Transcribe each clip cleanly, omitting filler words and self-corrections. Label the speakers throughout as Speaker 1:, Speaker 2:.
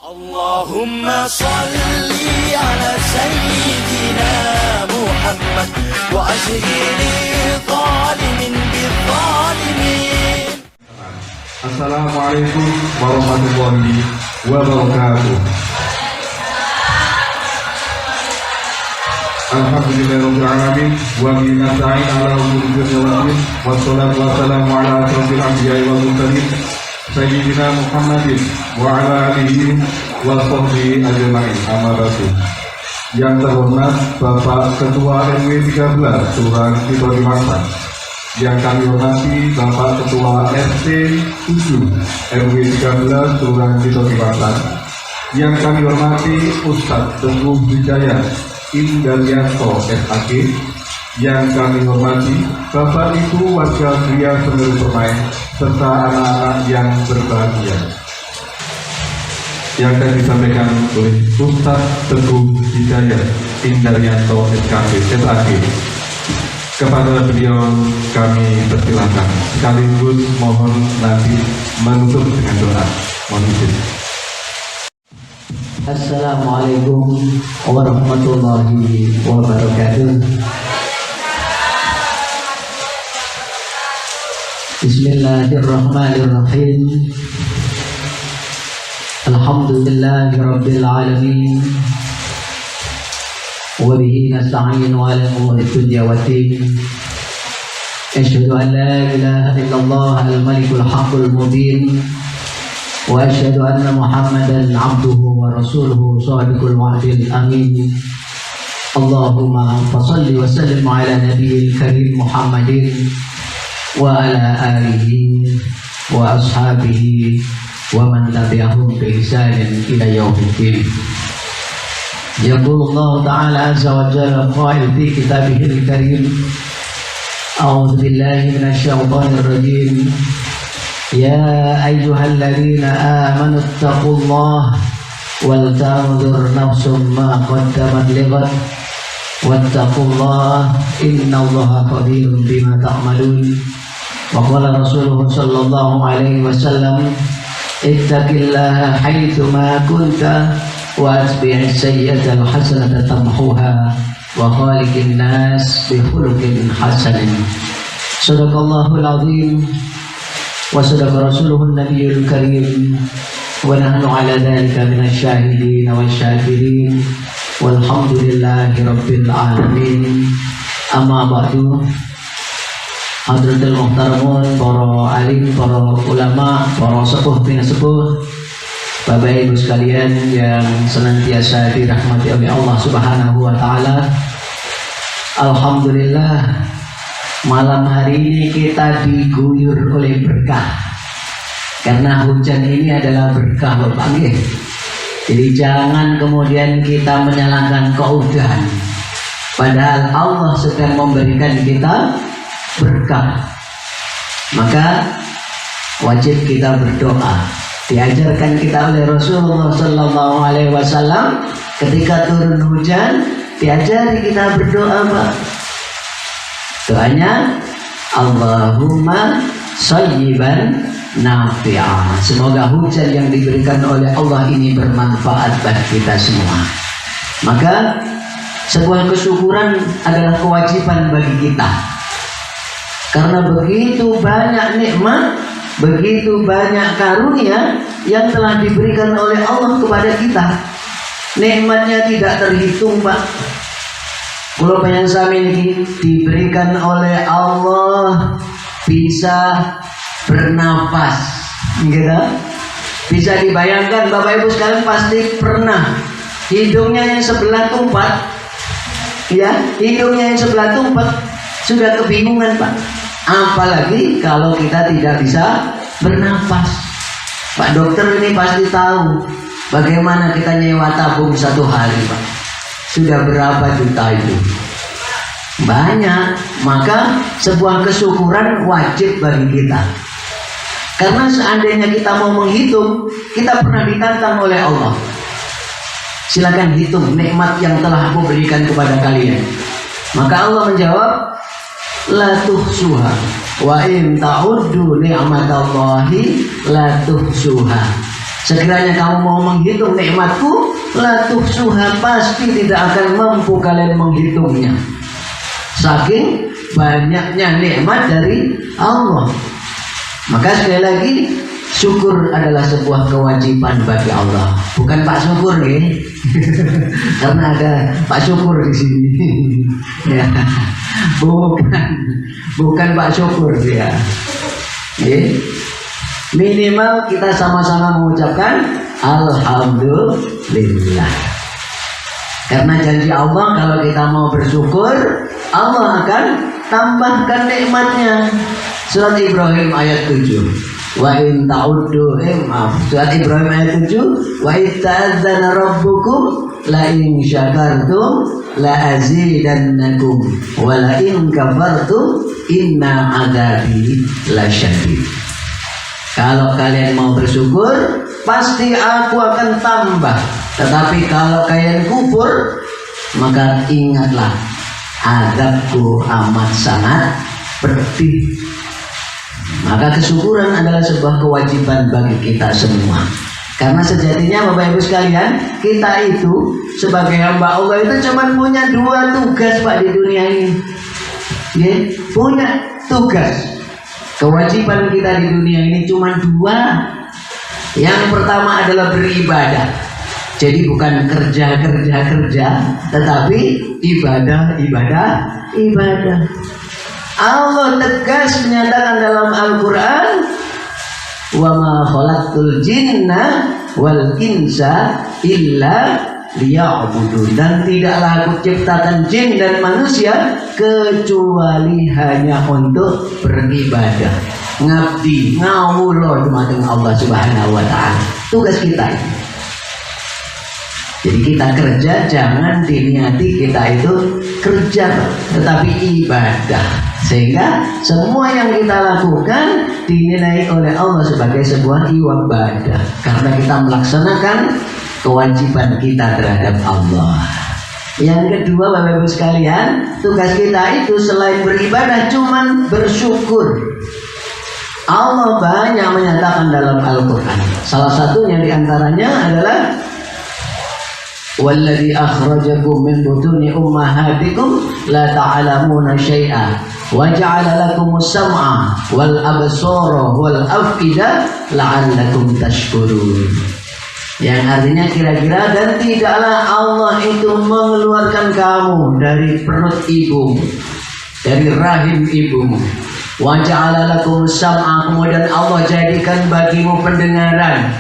Speaker 1: Allahumma salli ala sayyidina Muhammad wa ajhili zalimin bizzalimin.
Speaker 2: Assalamualaikum warahmatullahi wabarakatuh. Alhamdulillahirabbil alamin wa bihi nasta'in ala umuri dunya wad din wassalatu wassalamu ala asyrofil anbiya'i wal mursalin sayyidina Muhammadin wa ala alihi wa sahbihi ajma'in. Amma ba'du. Yang terhormat Bapak Ketua RW 13 Kelurahan Tito Dimarsah, yang kami hormati Bapak Ketua RT 7 RW 13 Kelurahan Tito Dimarsah, yang kami hormati Ustadz Teguh Wijaya Indalianto SAG, yang kami hormati Bapak Ibu warga Gria Semeru Permai serta anak-anak yang berbahagia. Yang akan disampaikan oleh Ustadz Teguh Wijaya Indalianto SAG. Kepada beliau kami persilakan, sekaligus mohon nanti menutup dengan doa. Mohon izin.
Speaker 3: Assalamualaikum warahmatullahi wabarakatuh. Bismillahirrahmanirrahim. Alhamdulillahi rabbil alamin. Wa bihi nasta'in ala umuri dunya waddin. Asyhadu an la ilaha illallah al-malikul haqqul mubin. Wa asyhadu anna Muhammadan abduhu wa rasuluhu shadiqul wa'dil amin. Allahumma fashalli wa sallim ala nabiyil karim Muhammadin wa ala alihi wa ashabihi wa man tabi'ahum bi ihsanin ila yaumiddin. Yaqulu Allah ta'ala azza wa jalla qa'il fi kitabihil karim. A'udzu billahi minasy syaithanir rajim. Ya ayyuhalladzina amanu taqullaha wal tanzur nafsum ma qaddamat lighad wattaqullaha innallaha khabirun bima ta'malun. Wa qala Rasulullah sallallahu alaihi wasallam, ittaqillaha haitsu ma kunta wa atbi'is sayyi'ata al-hasanata tamhuha wa khaliqin nas bi khuluqin hasanin. Sadaqallahul azim wa sadaqa rasuluhun nabiyyul karim wa nahnu ala dhalika minasy syahidin wa syakirin walhamdulillahi rabbil alamin. Amma ba'du. Hadratul muhtaramun, para alim, para ulama, para sepuh bina sepuh, Bapak Ibu sekalian yang senantiasa dirahmati oleh Allah Subhanahu wa taala. Alhamdulillah, malam hari ini kita diguyur oleh berkah. Karena hujan ini adalah berkah, Bapak nggih. Jadi jangan kemudian kita menyalahkan kehujanan. Padahal Allah sedang memberikan kita berkah. Maka wajib kita berdoa. Diajarkan kita oleh Rasulullah sallallahu alaihi wasallam ketika turun hujan, diajari kita berdoa, Pak. Doanya Allahumma sayyiban nafi'an. Semoga hujan yang diberikan oleh Allah ini bermanfaat bagi kita semua. Maka sebuah kesyukuran adalah kewajiban bagi kita. Karena begitu banyak nikmat, begitu banyak karunia yang telah diberikan oleh Allah kepada kita. Nikmatnya tidak terhitung, Pak. Kalau pengen sami ini diberikan oleh Allah bisa bernapas, gitu. Bisa dibayangkan Bapak Ibu sekalian pasti pernah hidungnya yang sebelah tumpat, ya, hidungnya yang sebelah tumpat sudah kebingungan, Pak. Apalagi kalau kita tidak bisa bernapas. Pak dokter ini pasti tahu bagaimana kita nyewa tabung satu hari, Pak. Sudah berapa juta itu? Banyak. Maka sebuah kesyukuran wajib bagi kita. Karena seandainya kita mau menghitung, kita pernah ditantang oleh Allah. Silakan hitung nikmat yang telah Aku berikan kepada kalian. Maka Allah menjawab, la tuhsuha wa in ta'uddu ni'matallahi la tuhsuha. Sekiranya kamu mau menghitung nikmatku, la tuhsuha, pasti tidak akan mampu kalian menghitungnya. Saking banyaknya nikmat dari Allah. Maka sekali lagi, syukur adalah sebuah kewajiban bagi Allah. Bukan Pak Syukur nih. Karena ada Pak Syukur di sini. Ya. Bukan Pak Syukur ya. Minimal kita sama-sama mengucapkan alhamdulillah. Karena janji Allah kalau kita mau bersyukur, Allah akan tambahkan nikmatnya. Surat Ibrahim ayat 7. Wa in ta'uddu Surat Ibrahim ayat 7. Wa itta'adzana rabbukum la in syakartum la azidannakum wa la in kafartum inna adzabi lasyadid. Kalau kalian mau bersyukur, pasti aku akan tambah. Tetapi kalau kalian kufur, maka ingatlah, azabku amat sangat pedih. Maka kesyukuran adalah sebuah kewajiban bagi kita semua. Karena sejatinya Bapak Ibu sekalian, kita itu sebagai hamba Allah itu cuma punya 2 tugas Pak di dunia ini. Ya, punya tugas. Kewajiban kita di dunia ini cuma 2. Yang pertama adalah beribadah. Jadi bukan kerja, tetapi ibadah. Allah tegas menyatakan dalam Al-Quran, wa ma khalaqtul jinna wal insa illa liya'budun, dan tidaklah aku ciptakan jin dan manusia kecuali hanya untuk beribadah, ngabdi, ngawula dumateng Allah Subhanahu wa taala. Tugas kita ini. Jadi kita kerja, jangan diniati kita itu kerja, tetapi ibadah. Sehingga semua yang kita lakukan dinilai oleh Allah sebagai sebuah ibadah, karena kita melaksanakan kewajiban kita terhadap Allah. Yang kedua Bapak Ibu sekalian, tugas kita itu selain beribadah cuman bersyukur. Allah banyak menyatakan dalam Al-Quran. Salah satunya diantaranya adalah walladzi akhrajakum min butuni ummahatikum la ta'lamuna syai'a wa ja'ala lakumus sam'a wal absara wal afida la'allakum tashkurun. Yang artinya kira-kira, dan tidaklah Allah itu mengeluarkan kamu dari perut ibumu, dari rahim ibumu. Wa ja'ala lakumus sam'a, kemudian Allah jadikan bagimu pendengaran,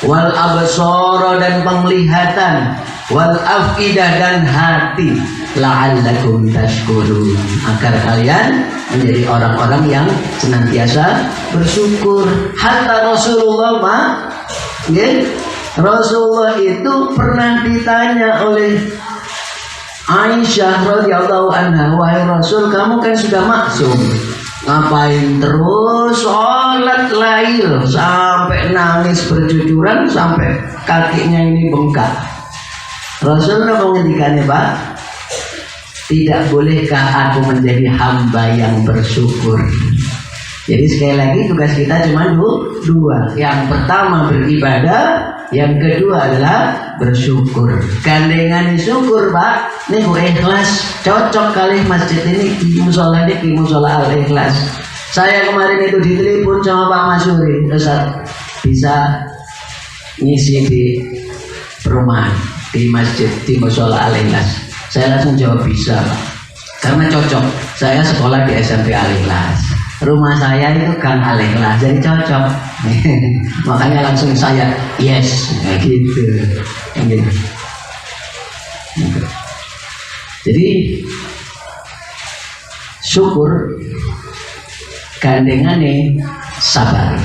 Speaker 3: wal absara dan penglihatan, wal afidah dan hati, la'allakum tashkurun, agar kalian menjadi orang-orang yang senantiasa bersyukur. Hatta Rasulullah Rasulullah itu pernah ditanya oleh Aisyah radhiyallahu anha, wahai Rasul, kamu kan sudah maksum, ngapain terus sholat lail sampai nangis bercucuran sampai kakinya ini bengkak? Rasul mengendikannya, Pak, tidak bolehkah aku menjadi hamba yang bersyukur? Jadi sekali lagi tugas kita cuma 2. Yang pertama beribadah, yang kedua adalah bersyukur. Gandengan syukur, Pak. Ini ikhlas, cocok kali masjid ini di musola ini, di musola Al-Ikhlas. Saya kemarin itu ditelepon sama Pak Masuri, Ustaz, bisa ngisi di perumahan, di masjid, di musola Al-Ikhlas. Saya langsung jawab bisa, Pak, karena cocok. Saya sekolah di SMP Al-Ikhlas, rumah saya itu Gang Al-Ikhlas, jadi cocok. Makanya langsung saya yes, kayak gitu. Jadi syukur gandengannya sabar.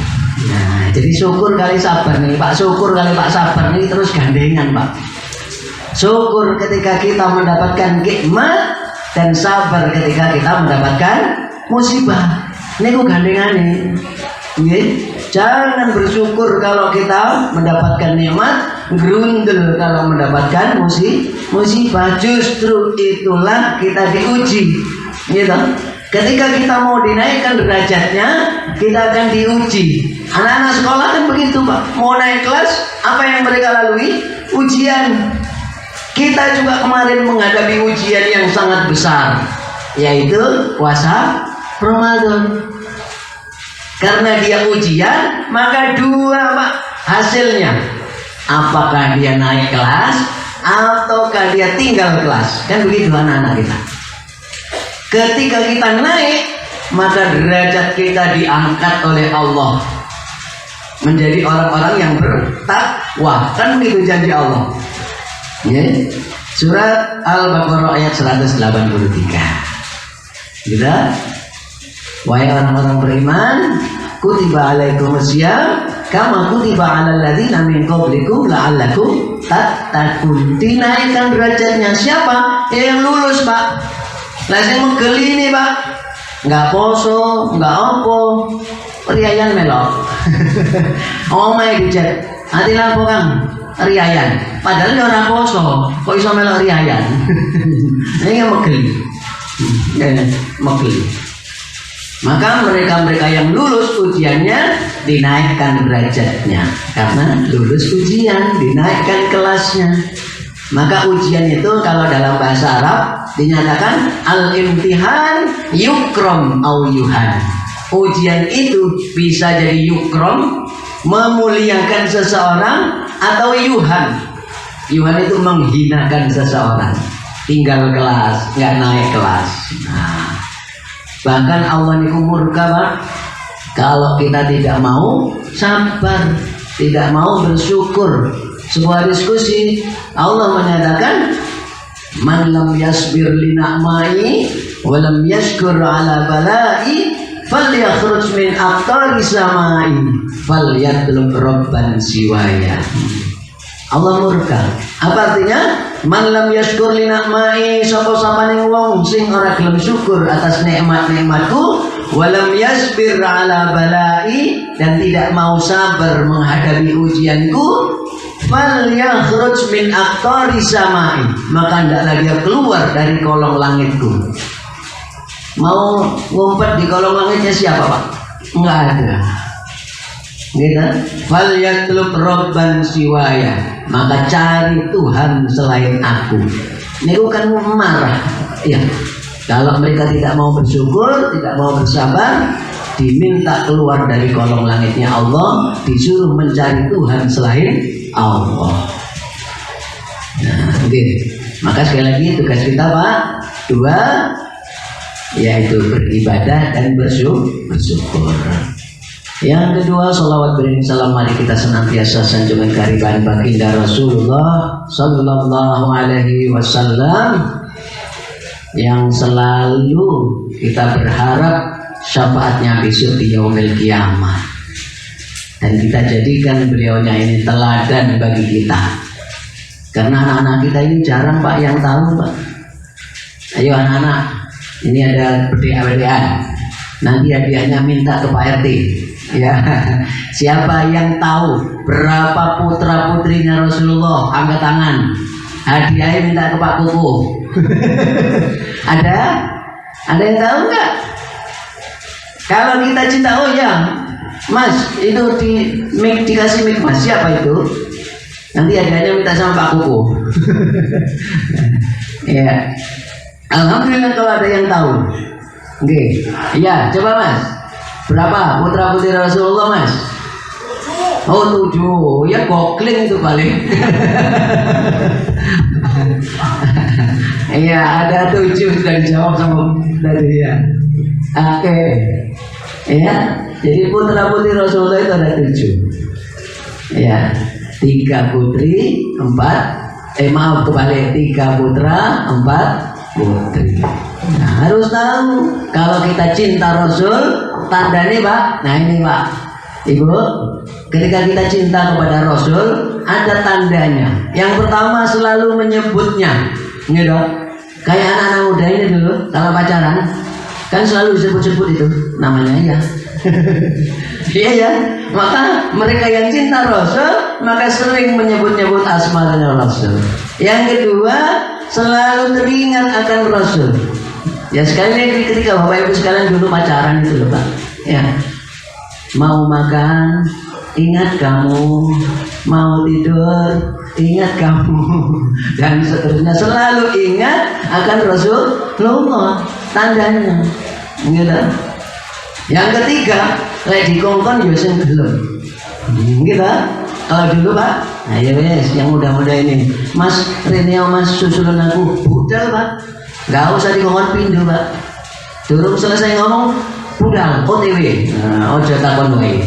Speaker 3: Nah, jadi syukur kali sabar nih, Pak. Syukur kali Pak sabar nih, terus gandengan, Pak. Syukur ketika kita mendapatkan nikmat, dan sabar ketika kita mendapatkan musibah. Ini kok gandengannya. Jangan bersyukur kalau kita mendapatkan nikmat, gerundel kalau mendapatkan musibah. Justru itulah kita diuji, gitu. Ketika kita mau dinaikkan derajatnya, kita akan diuji. Anak-anak sekolah kan begitu Pak. Mau naik kelas, apa yang mereka lalui? Ujian. Kita juga kemarin menghadapi ujian yang sangat besar, yaitu puasa Ramadan. Karena dia ujian, maka dua Pak hasilnya. Apakah dia naik kelas ataukah dia tinggal kelas? Kan begitu anak-anak kita. Ketika kita naik, maka derajat kita diangkat oleh Allah menjadi orang-orang yang bertakwa. Kan begitu janji Allah. Ya. Surat Al-Baqarah ayat 183. Gitu. Wahai orang-orang beriman, kutiba alaikumusiyam kama kutiba alal ladzina min qablikum la'allakum tattaqun. Dinaikkan derajatnya siapa? Yang lulus Pak. Lah sing megeli ini Pak, enggak poso, enggak opo, riayan melok. Omae dijet. Ati lapo Kang? Riayan. Padahal ya ora poso, kok iso melok riayan. Ini megeli. Megeli. Maka mereka-mereka yang lulus ujiannya dinaikkan derajatnya. Karena lulus ujian, dinaikkan kelasnya. Maka ujian itu kalau dalam bahasa Arab dinyatakan al-imtihan yukrom au yuhan. Ujian itu bisa jadi yukrom, memuliakan seseorang, atau yuhan. Yuhan itu menghinakan seseorang. Tinggal kelas, nggak naik kelas. Nah, bahkan Allah niku murka Pak. Kalau kita tidak mau sabar, tidak mau bersyukur. Sebuah diskusi Allah menyatakan man lam yasbir li na'mai wa lam yashkur ala balai falyakhruj min aqtari samai falyatlub rabban siwaya. Allah murka. Apa artinya? Man lam yashkur li na'mai, sapa-sapane wong sing ora gelem syukur atas nikmat-nikmatku, walam yasbir ala balai, dan tidak mau sabar menghadapi ujianku, fal yakhruj min aqtari samai, maka hendaklah dia keluar dari kolong langitku. Mau ngumpet di kolong langitnya siapa Pak? Enggak ada. Gitu. Fal yatlub rabban siwaya, maka cari Tuhan selain aku. Ini bukan marah. Ya. Kalau mereka tidak mau bersyukur, tidak mau bersabar, diminta keluar dari kolong langitnya Allah, disuruh mencari Tuhan selain Allah. Nah, oke. Maka sekali lagi tugas kita Pak, dua, yaitu beribadah dan bersyukur. Yang kedua, salawat beriring salam mari kita senantiasa sanjungan kehadiran baginda Rasulullah sallallahu alaihi wasallam, yang selalu kita berharap syafaatnya besok di yaumil kiamah, dan kita jadikan beliaunya ini teladan bagi kita. Karena anak-anak kita ini jarang Pak yang tahu Pak. Ayo anak-anak, ini ada berdiam-diam, nanti hadiahnya minta ke Pak RT. Ya, siapa yang tahu berapa putra putrinya Rasulullah, angkat tangan. Hadiahnya minta ke Pak Kuku. Ada yang tahu nggak? Kalau kita cinta, oh ya, Mas, itu dikasih mic Mas, siapa itu? Nanti hadiahnya minta sama Pak Kuku. Ya, alhamdulillah kalau ada yang tahu. Oke, ya, coba Mas. Berapa putra putri Rasulullah Mas? Oh 7. Ya gokling itu paling. Iya ada 7 sudah dijawab sama dari dia. Oke. Ya. Jadi putra putri Rasulullah itu ada 7. Ya. 3 putri, 4. Maaf kebalik, 3 putra, 4 putri. Nah, harus tahu kalau kita cinta Rasul, tandanya Pak. Nah ini Pak, Ibu, ketika kita cinta kepada Rasul, ada tandanya. Yang pertama selalu menyebutnya, gitu. Kayak anak-anak muda ini dulu, kalau pacaran, kan selalu disebut-sebut itu namanya ya. Iya ya. Maka mereka yang cinta Rasul, maka sering menyebut-nyebut asmanya Rasul. Yang kedua, selalu teringat akan Rasul. Ya sekali lagi ketika Bapak Ibu sekalian dulu pacaran itu loh Pak. Ya. mau makan ingat kamu, mau tidur ingat kamu, dan seterusnya. Selalu ingat akan Rasulullah, tandanya gitu. Yang ketiga, lek dikongkon ya sing gelem gitu. Dulu Pak, ayo wes yang muda-muda ini, Mas Reneo, Mas susulan aku budal Pak, gak usah dikongkon pindu Pak, durung selesai ngomong budal OTW, ojo takon wae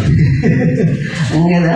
Speaker 3: gitu.